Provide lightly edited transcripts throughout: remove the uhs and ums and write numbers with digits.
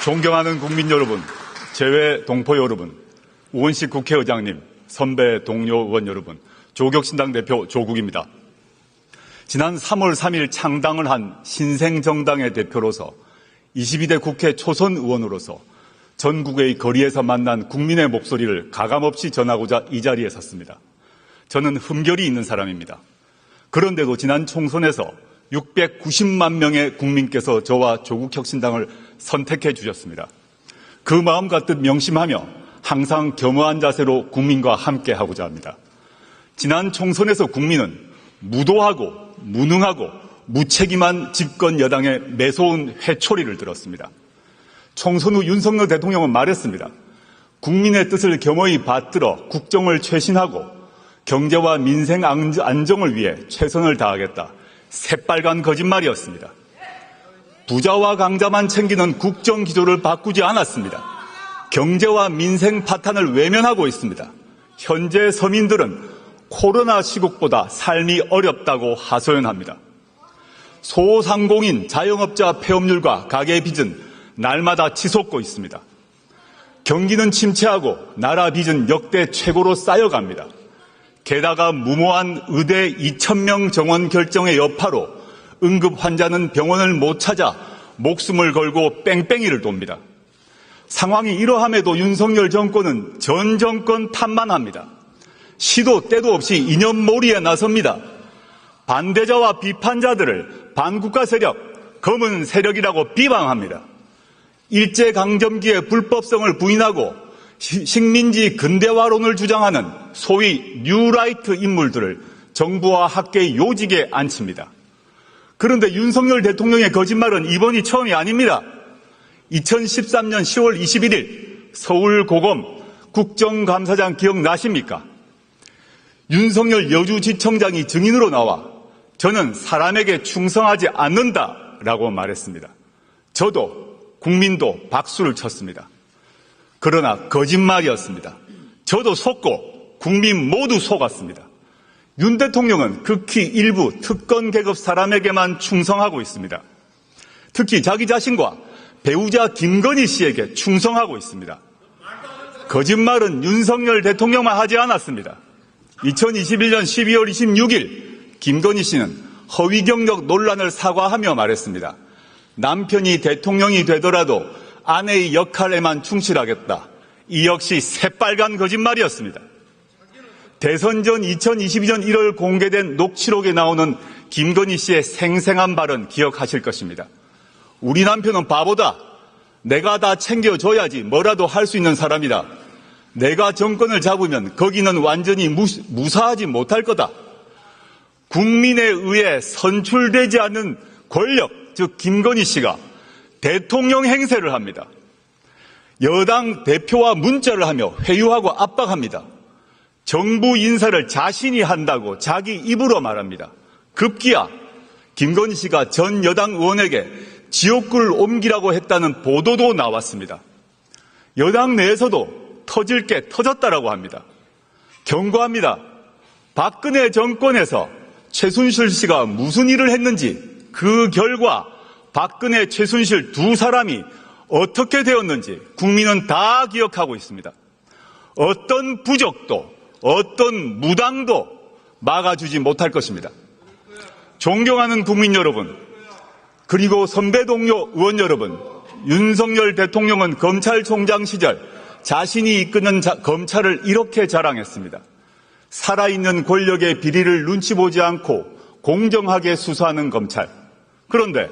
존경하는 국민 여러분, 재외 동포 여러분, 우원식 국회의장님, 선배 동료 의원 여러분, 조국신당 대표 조국입니다. 지난 3월 3일 창당을 한 신생정당의 대표로서 22대 국회 초선 의원으로서 전국의 거리에서 만난 국민의 목소리를 가감없이 전하고자 이 자리에 섰습니다. 저는 흠결이 있는 사람입니다. 그런데도 지난 총선에서 690만 명의 국민께서 저와 조국혁신당을 선택해 주셨습니다. 그 마음 가득 명심하며 항상 겸허한 자세로 국민과 함께 하고자 합니다. 지난 총선에서 국민은 무도하고 무능하고 무책임한 집권 여당의 매서운 회초리를 들었습니다. 총선 후 윤석열 대통령은 말했습니다. 국민의 뜻을 겸허히 받들어 국정을 쇄신하고 경제와 민생 안정을 위해 최선을 다하겠다. 새빨간 거짓말이었습니다. 부자와 강자만 챙기는 국정 기조를 바꾸지 않았습니다. 경제와 민생 파탄을 외면하고 있습니다. 현재 서민들은 코로나 시국보다 삶이 어렵다고 하소연합니다. 소상공인, 자영업자 폐업률과 가계 빚은 날마다 치솟고 있습니다. 경기는 침체하고 나라 빚은 역대 최고로 쌓여갑니다. 게다가 무모한 의대 2,000명 정원 결정의 여파로 응급 환자는 병원을 못 찾아 목숨을 걸고 뺑뺑이를 돕니다. 상황이 이러함에도 윤석열 정권은 전 정권 탓만 합니다. 시도 때도 없이 이념몰이에 나섭니다. 반대자와 비판자들을 반국가 세력, 검은 세력이라고 비방합니다. 일제강점기의 불법성을 부인하고 식민지 근대화론을 주장하는 소위 뉴라이트 인물들을 정부와 학계의 요직에 앉힙니다. 그런데 윤석열 대통령의 거짓말은 이번이 처음이 아닙니다. 2013년 10월 21일 서울고검 국정감사장 기억나십니까? 윤석열 여주지청장이 증인으로 나와 저는 사람에게 충성하지 않는다라고 말했습니다. 저도 국민도 박수를 쳤습니다. 그러나 거짓말이었습니다. 저도 속고 국민 모두 속았습니다. 윤 대통령은 극히 일부 특권 계급 사람에게만 충성하고 있습니다. 특히 자기 자신과 배우자 김건희 씨에게 충성하고 있습니다. 거짓말은 윤석열 대통령만 하지 않았습니다. 2021년 12월 26일 김건희 씨는 허위 경력 논란을 사과하며 말했습니다. 남편이 대통령이 되더라도 아내의 역할에만 충실하겠다. 이 역시 새빨간 거짓말이었습니다. 대선 전 2022년 1월 공개된 녹취록에 나오는 김건희 씨의 생생한 발언 기억하실 것입니다. 우리 남편은 바보다. 내가 다 챙겨줘야지 뭐라도 할 수 있는 사람이다. 내가 정권을 잡으면 거기는 완전히 무사하지 못할 거다. 국민에 의해 선출되지 않는 권력, 즉 김건희 씨가 대통령 행세를 합니다. 여당 대표와 문자를 하며 회유하고 압박합니다. 정부 인사를 자신이 한다고 자기 입으로 말합니다. 급기야 김건희 씨가 전 여당 의원에게 지옥불 옮기라고 했다는 보도도 나왔습니다. 여당 내에서도 터질 게 터졌다라고 합니다. 경고합니다. 박근혜 정권에서 최순실 씨가 무슨 일을 했는지 그 결과 박근혜, 최순실 두 사람이 어떻게 되었는지 국민은 다 기억하고 있습니다. 어떤 부적도 어떤 무당도 막아주지 못할 것입니다. 존경하는 국민 여러분, 그리고 선배 동료 의원 여러분, 윤석열 대통령은 검찰총장 시절 자신이 이끄는 검찰을 이렇게 자랑했습니다. 살아있는 권력의 비리를 눈치 보지 않고 공정하게 수사하는 검찰. 그런데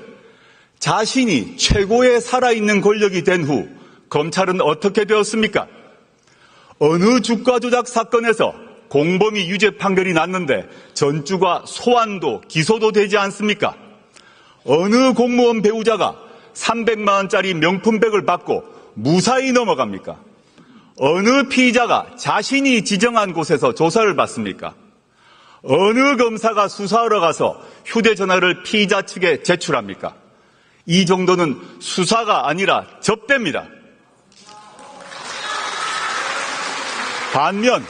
자신이 최고의 살아있는 권력이 된 후 검찰은 어떻게 되었습니까? 어느 주가 조작 사건에서 공범이 유죄 판결이 났는데 전주가 소환도 기소도 되지 않습니까? 어느 공무원 배우자가 300만 원짜리 명품백을 받고 무사히 넘어갑니까? 어느 피의자가 자신이 지정한 곳에서 조사를 받습니까? 어느 검사가 수사하러 가서 휴대전화를 피의자 측에 제출합니까? 이 정도는 수사가 아니라 접대입니다. 반면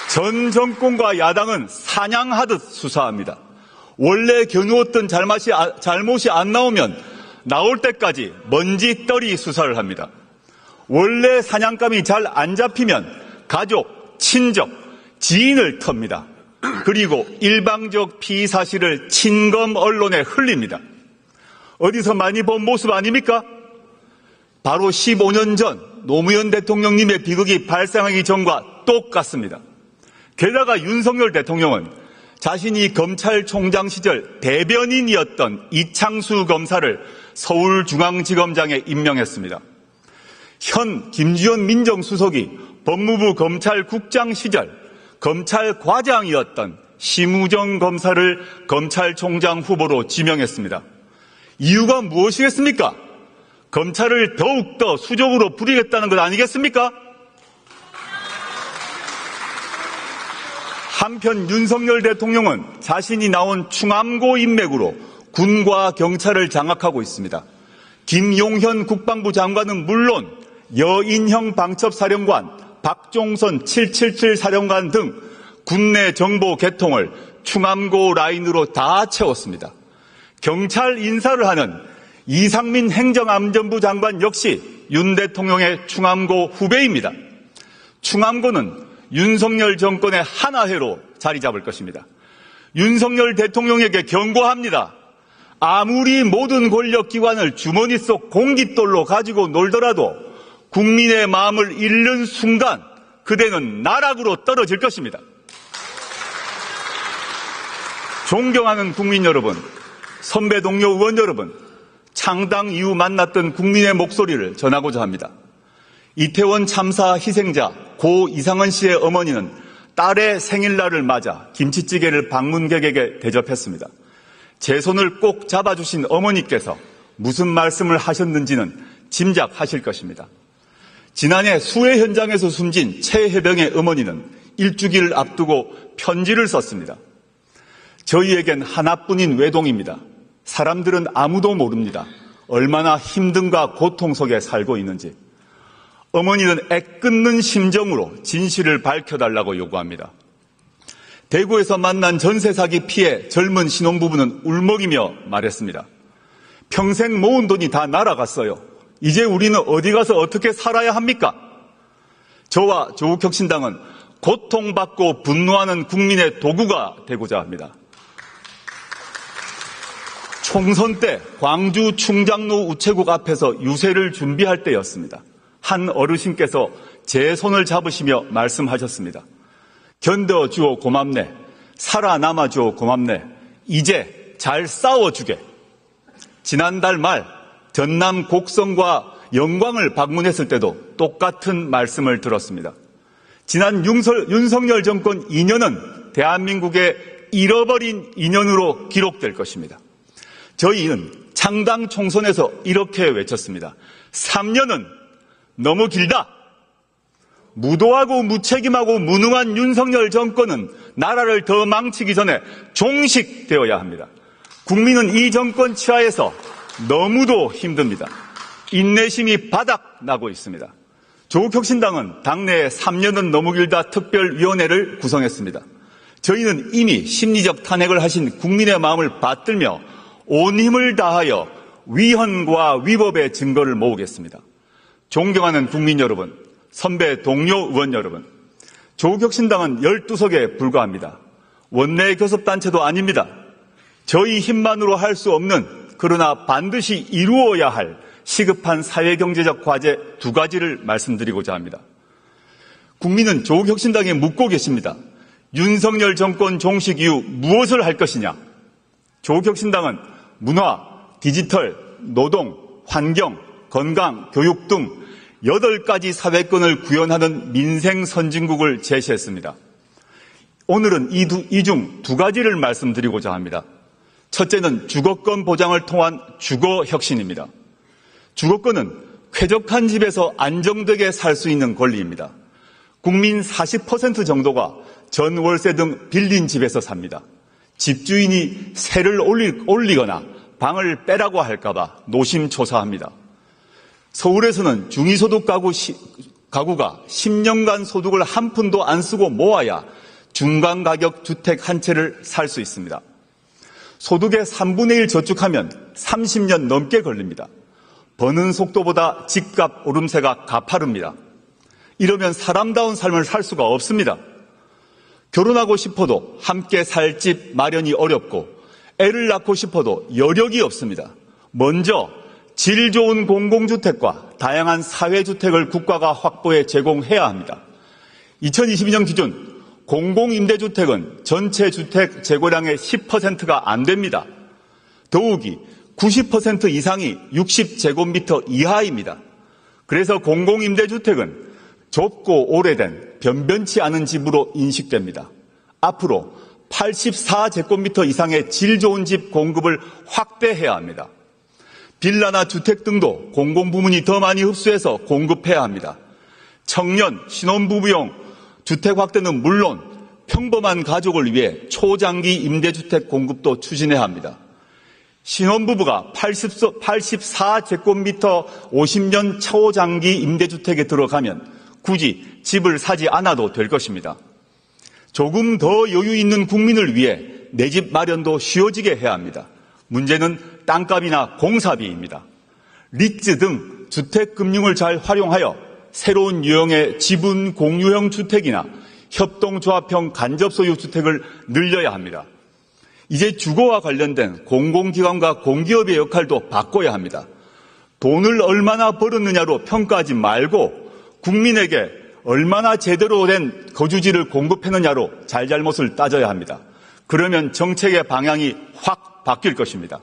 전 정권과 야당은 사냥하듯 수사합니다. 원래 겨누었던 잘못이 안 나오면 나올 때까지 먼지떨이 수사를 합니다. 원래 사냥감이 잘 안 잡히면 가족, 친족, 지인을 텁니다. 그리고 일방적 피의 사실을 친검 언론에 흘립니다. 어디서 많이 본 모습 아닙니까? 바로 15년 전 노무현 대통령님의 비극이 발생하기 전과 똑같습니다. 게다가 윤석열 대통령은 자신이 검찰총장 시절 대변인이었던 이창수 검사를 서울중앙지검장에 임명했습니다. 현 김주현 민정수석이 법무부 검찰국장 시절 검찰과장이었던 심우정 검사를 검찰총장 후보로 지명했습니다. 이유가 무엇이겠습니까? 검찰을 더욱더 수적으로 부리겠다는 것 아니겠습니까? 한편 윤석열 대통령은 자신이 나온 충암고 인맥으로 군과 경찰을 장악하고 있습니다. 김용현 국방부 장관은 물론 여인형 방첩사령관, 박종선 777 사령관 등 군내 정보 개통을 충암고 라인으로 다 채웠습니다. 경찰 인사를 하는 이상민 행정안전부 장관 역시 윤 대통령의 충암고 후배입니다. 충암고는 윤석열 정권의 하나회로 자리 잡을 것입니다. 윤석열 대통령에게 경고합니다. 아무리 모든 권력기관을 주머니 속 공깃돌로 가지고 놀더라도 국민의 마음을 잃는 순간 그대는 나락으로 떨어질 것입니다. 존경하는 국민 여러분, 선배 동료 의원 여러분, 창당 이후 만났던 국민의 목소리를 전하고자 합니다. 이태원 참사 희생자 고 이상은 씨의 어머니는 딸의 생일날을 맞아 김치찌개를 방문객에게 대접했습니다. 제 손을 꼭 잡아주신 어머니께서 무슨 말씀을 하셨는지는 짐작하실 것입니다. 지난해 수해 현장에서 숨진 최혜병의 어머니는 일주기를 앞두고 편지를 썼습니다. 저희에겐 하나뿐인 외동입니다. 사람들은 아무도 모릅니다. 얼마나 힘든가 고통 속에 살고 있는지. 어머니는 애끓는 심정으로 진실을 밝혀달라고 요구합니다. 대구에서 만난 전세 사기 피해 젊은 신혼부부는 울먹이며 말했습니다. 평생 모은 돈이 다 날아갔어요. 이제 우리는 어디 가서 어떻게 살아야 합니까? 저와 조국혁신당은 고통받고 분노하는 국민의 도구가 되고자 합니다. 총선 때 광주 충장로 우체국 앞에서 유세를 준비할 때였습니다. 한 어르신께서 제 손을 잡으시며 말씀하셨습니다. 견뎌주어 고맙네. 살아남아주어 고맙네. 이제 잘 싸워주게. 지난달 말 전남 곡성과 영광을 방문했을 때도 똑같은 말씀을 들었습니다. 지난 윤석열 정권 2년은 대한민국의 잃어버린 2년으로 기록될 것입니다. 저희는 창당 총선에서 이렇게 외쳤습니다. 3년은 너무 길다. 무도하고 무책임하고 무능한 윤석열 정권은 나라를 더 망치기 전에 종식되어야 합니다. 국민은 이 정권 치하에서 너무도 힘듭니다. 인내심이 바닥나고 있습니다. 조국혁신당은 당내에 3년은 너무 길다 특별위원회를 구성했습니다. 저희는 이미 심리적 탄핵을 하신 국민의 마음을 받들며 온 힘을 다하여 위헌과 위법의 증거를 모으겠습니다. 존경하는 국민 여러분, 선배 동료 의원 여러분, 조국혁신당은 12석에 불과합니다. 원내 교섭단체도 아닙니다. 저희 힘만으로 할 수 없는 그러나 반드시 이루어야 할 시급한 사회경제적 과제 2가지를 말씀드리고자 합니다. 국민은 조국혁신당에 묻고 계십니다. 윤석열 정권 종식 이후 무엇을 할 것이냐? 조국혁신당은 문화, 디지털, 노동, 환경, 건강, 교육 등 8가지 사회권을 구현하는 민생 선진국을 제시했습니다. 오늘은 이 중 2가지를 말씀드리고자 합니다. 첫째는 주거권 보장을 통한 주거혁신입니다. 주거권은 쾌적한 집에서 안정되게 살 수 있는 권리입니다. 국민 40% 정도가 전월세 등 빌린 집에서 삽니다. 집주인이 세를 올리거나 방을 빼라고 할까봐 노심초사합니다. 서울에서는 중위소득 가구가 10년간 소득을 한 푼도 안 쓰고 모아야 중간가격 주택 한 채를 살 수 있습니다. 소득의 3분의 1 저축하면 30년 넘게 걸립니다. 버는 속도보다 집값 오름세가 가파릅니다. 이러면 사람다운 삶을 살 수가 없습니다. 결혼하고 싶어도 함께 살 집 마련이 어렵고 애를 낳고 싶어도 여력이 없습니다. 먼저 질 좋은 공공주택과 다양한 사회주택을 국가가 확보해 제공해야 합니다. 2022년 기준 공공임대주택은 전체 주택 재고량의 10%가 안 됩니다. 더욱이 90% 이상이 60제곱미터 이하입니다. 그래서 공공임대주택은 좁고 오래된 변변치 않은 집으로 인식됩니다. 앞으로 84제곱미터 이상의 질 좋은 집 공급을 확대해야 합니다. 빌라나 주택 등도 공공부문이 더 많이 흡수해서 공급해야 합니다. 청년, 신혼부부용 주택 확대는 물론 평범한 가족을 위해 초장기 임대주택 공급도 추진해야 합니다. 신혼부부가 84제곱미터 50년 초장기 임대주택에 들어가면 굳이 집을 사지 않아도 될 것입니다. 조금 더 여유 있는 국민을 위해 내 집 마련도 쉬워지게 해야 합니다. 문제는 땅값이나 공사비입니다. 리츠 등 주택금융을 잘 활용하여 새로운 유형의 지분 공유형 주택이나 협동조합형 간접소유 주택을 늘려야 합니다. 이제 주거와 관련된 공공기관과 공기업의 역할도 바꿔야 합니다. 돈을 얼마나 벌었느냐로 평가하지 말고 국민에게 얼마나 제대로 된 거주지를 공급했느냐로 잘잘못을 따져야 합니다. 그러면 정책의 방향이 확 바뀔 것입니다.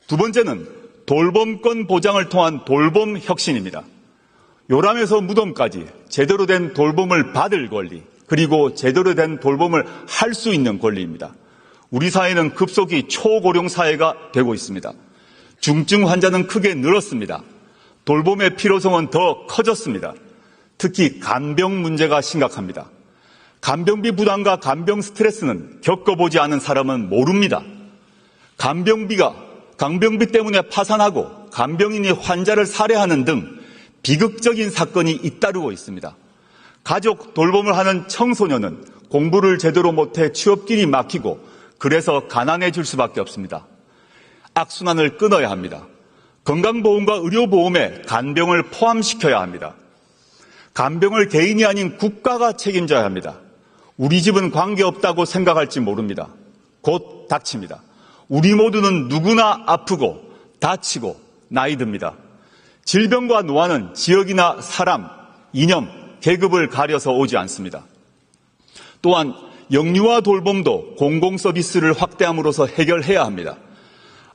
두 번째는 돌봄권 보장을 통한 돌봄 혁신입니다. 요람에서 무덤까지 제대로 된 돌봄을 받을 권리, 그리고 제대로 된 돌봄을 할 수 있는 권리입니다. 우리 사회는 급속히 초고령 사회가 되고 있습니다. 중증 환자는 크게 늘었습니다. 돌봄의 필요성은 더 커졌습니다. 특히 간병 문제가 심각합니다. 간병비 부담과 간병 스트레스는 겪어보지 않은 사람은 모릅니다. 간병비 때문에 파산하고 간병인이 환자를 살해하는 등 비극적인 사건이 잇따르고 있습니다. 가족 돌봄을 하는 청소년은 공부를 제대로 못해 취업길이 막히고 그래서 가난해질 수밖에 없습니다. 악순환을 끊어야 합니다. 건강보험과 의료보험에 간병을 포함시켜야 합니다. 간병을 개인이 아닌 국가가 책임져야 합니다. 우리 집은 관계없다고 생각할지 모릅니다. 곧 닥칩니다. 우리 모두는 누구나 아프고 다치고 나이 듭니다. 질병과 노화는 지역이나 사람, 이념, 계급을 가려서 오지 않습니다. 또한 영유아 돌봄도 공공서비스를 확대함으로써 해결해야 합니다.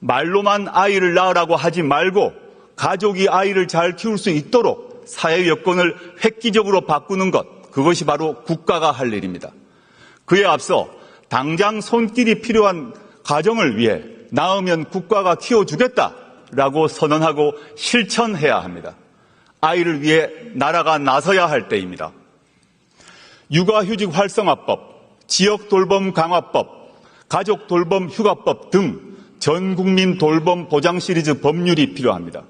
말로만 아이를 낳으라고 하지 말고 가족이 아이를 잘 키울 수 있도록 사회 여건을 획기적으로 바꾸는 것, 그것이 바로 국가가 할 일입니다. 그에 앞서 당장 손길이 필요한 가정을 위해 낳으면 국가가 키워주겠다라고 선언하고 실천해야 합니다. 아이를 위해 나라가 나서야 할 때입니다. 육아휴직 활성화법, 지역돌봄 강화법, 가족돌봄 휴가법 등 전국민 돌봄 보장 시리즈 법률이 필요합니다.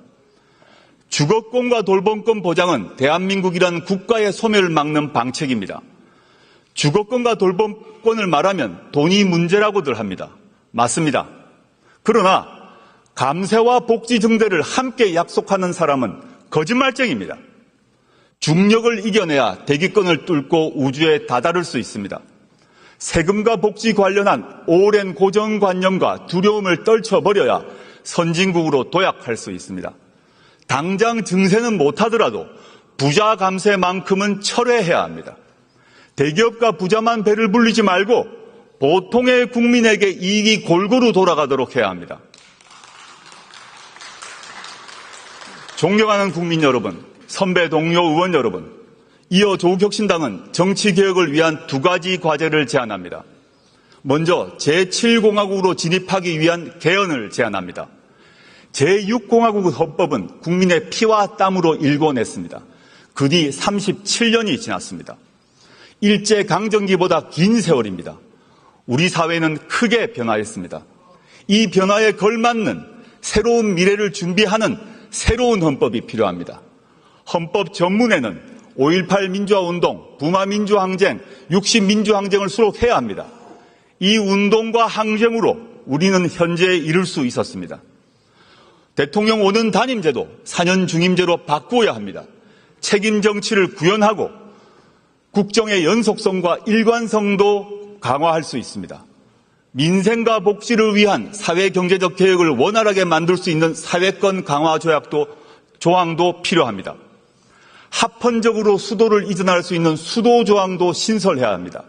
주거권과 돌봄권 보장은 대한민국이란 국가의 소멸을 막는 방책입니다. 주거권과 돌봄권을 말하면 돈이 문제라고들 합니다. 맞습니다. 그러나 감세와 복지 증대를 함께 약속하는 사람은 거짓말쟁입니다. 중력을 이겨내야 대기권을 뚫고 우주에 다다를 수 있습니다. 세금과 복지 관련한 오랜 고정관념과 두려움을 떨쳐버려야 선진국으로 도약할 수 있습니다. 당장 증세는 못하더라도 부자 감세만큼은 철회해야 합니다. 대기업과 부자만 배를 불리지 말고 보통의 국민에게 이익이 골고루 돌아가도록 해야 합니다. 존경하는 국민 여러분, 선배 동료 의원 여러분, 이어 조국혁신당은 정치개혁을 위한 두 가지 과제를 제안합니다. 먼저 제7공화국으로 진입하기 위한 개헌을 제안합니다. 제6공화국 헌법은 국민의 피와 땀으로 일궈냈습니다. 그 뒤 37년이 지났습니다. 일제강점기보다 긴 세월입니다. 우리 사회는 크게 변화했습니다. 이 변화에 걸맞는 새로운 미래를 준비하는 새로운 헌법이 필요합니다. 헌법 전문에는 5.18 민주화운동, 부마민주항쟁, 60민주항쟁을 수록해야 합니다. 이 운동과 항쟁으로 우리는 현재에 이를 수 있었습니다. 대통령 5년 단임제도 4년 중임제로 바꾸어야 합니다. 책임 정치를 구현하고 국정의 연속성과 일관성도 강화할 수 있습니다. 민생과 복지를 위한 사회경제적 개혁을 원활하게 만들 수 있는 사회권 강화 조항도 필요합니다. 합헌적으로 수도를 이전할 수 있는 수도 조항도 신설해야 합니다.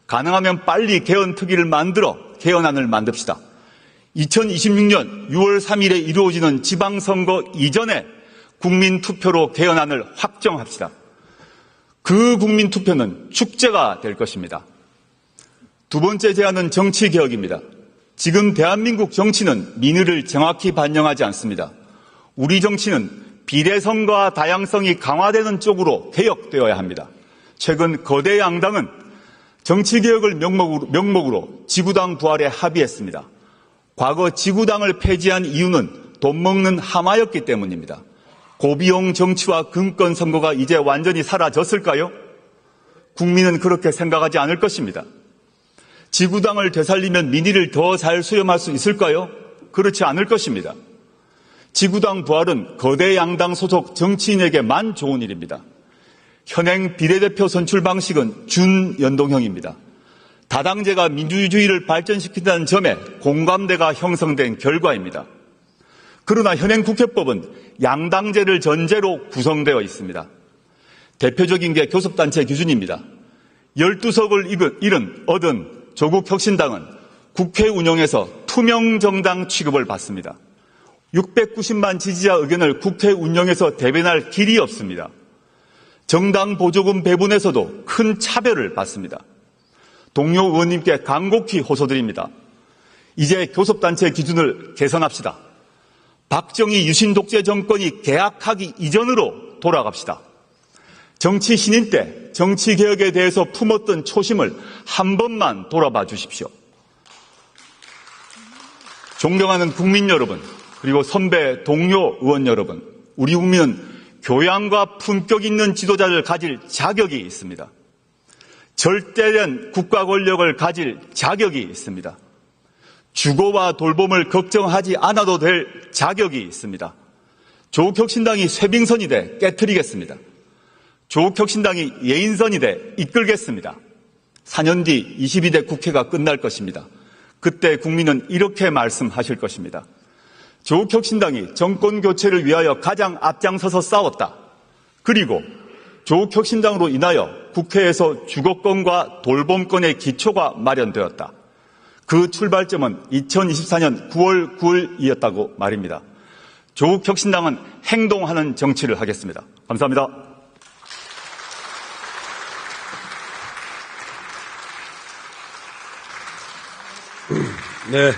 가능하면 빨리 개헌특위를 만들어 개헌안을 만듭시다. 2026년 6월 3일에 이루어지는 지방선거 이전에 국민투표로 개헌안을 확정합시다. 그 국민투표는 축제가 될 것입니다. 두 번째 제안은 정치개혁입니다. 지금 대한민국 정치는 민의를 정확히 반영하지 않습니다. 우리 정치는 비례성과 다양성이 강화되는 쪽으로 개혁되어야 합니다. 최근 거대 양당은 정치개혁을 명목으로 지구당 부활에 합의했습니다. 과거 지구당을 폐지한 이유는 돈 먹는 하마였기 때문입니다. 고비용 정치와 금권 선거가 이제 완전히 사라졌을까요? 국민은 그렇게 생각하지 않을 것입니다. 지구당을 되살리면 민의를 더 잘 수렴할 수 있을까요? 그렇지 않을 것입니다. 지구당 부활은 거대 양당 소속 정치인에게만 좋은 일입니다. 현행 비례대표 선출 방식은 준연동형입니다. 다당제가 민주주의를 발전시킨다는 점에 공감대가 형성된 결과입니다. 그러나 현행 국회법은 양당제를 전제로 구성되어 있습니다. 대표적인 게 교섭단체 기준입니다. 12석을 얻은 조국혁신당은 국회 운영에서 투명정당 취급을 받습니다. 690만 지지자 의견을 국회 운영에서 대변할 길이 없습니다. 정당 보조금 배분에서도 큰 차별을 받습니다. 동료 의원님께 간곡히 호소드립니다. 이제 교섭단체 기준을 개선합시다. 박정희 유신 독재 정권이 개학하기 이전으로 돌아갑시다. 정치 신인 때 정치개혁에 대해서 품었던 초심을 한 번만 돌아봐 주십시오. 존경하는 국민 여러분, 그리고 선배 동료 의원 여러분, 우리 국민은 교양과 품격 있는 지도자를 가질 자격이 있습니다. 절대된 국가 권력을 가질 자격이 있습니다. 주거와 돌봄을 걱정하지 않아도 될 자격이 있습니다. 조국혁신당이 쇄빙선이 돼 깨트리겠습니다. 조국혁신당이 예인선이 돼 이끌겠습니다. 4년 뒤 22대 국회가 끝날 것입니다. 그때 국민은 이렇게 말씀하실 것입니다. 조국혁신당이 정권교체를 위하여 가장 앞장서서 싸웠다. 그리고 조국혁신당으로 인하여 국회에서 주거권과 돌봄권의 기초가 마련되었다. 그 출발점은 2024년 9월 9일이었다고 말입니다. 조국혁신당은 행동하는 정치를 하겠습니다. 감사합니다. 네.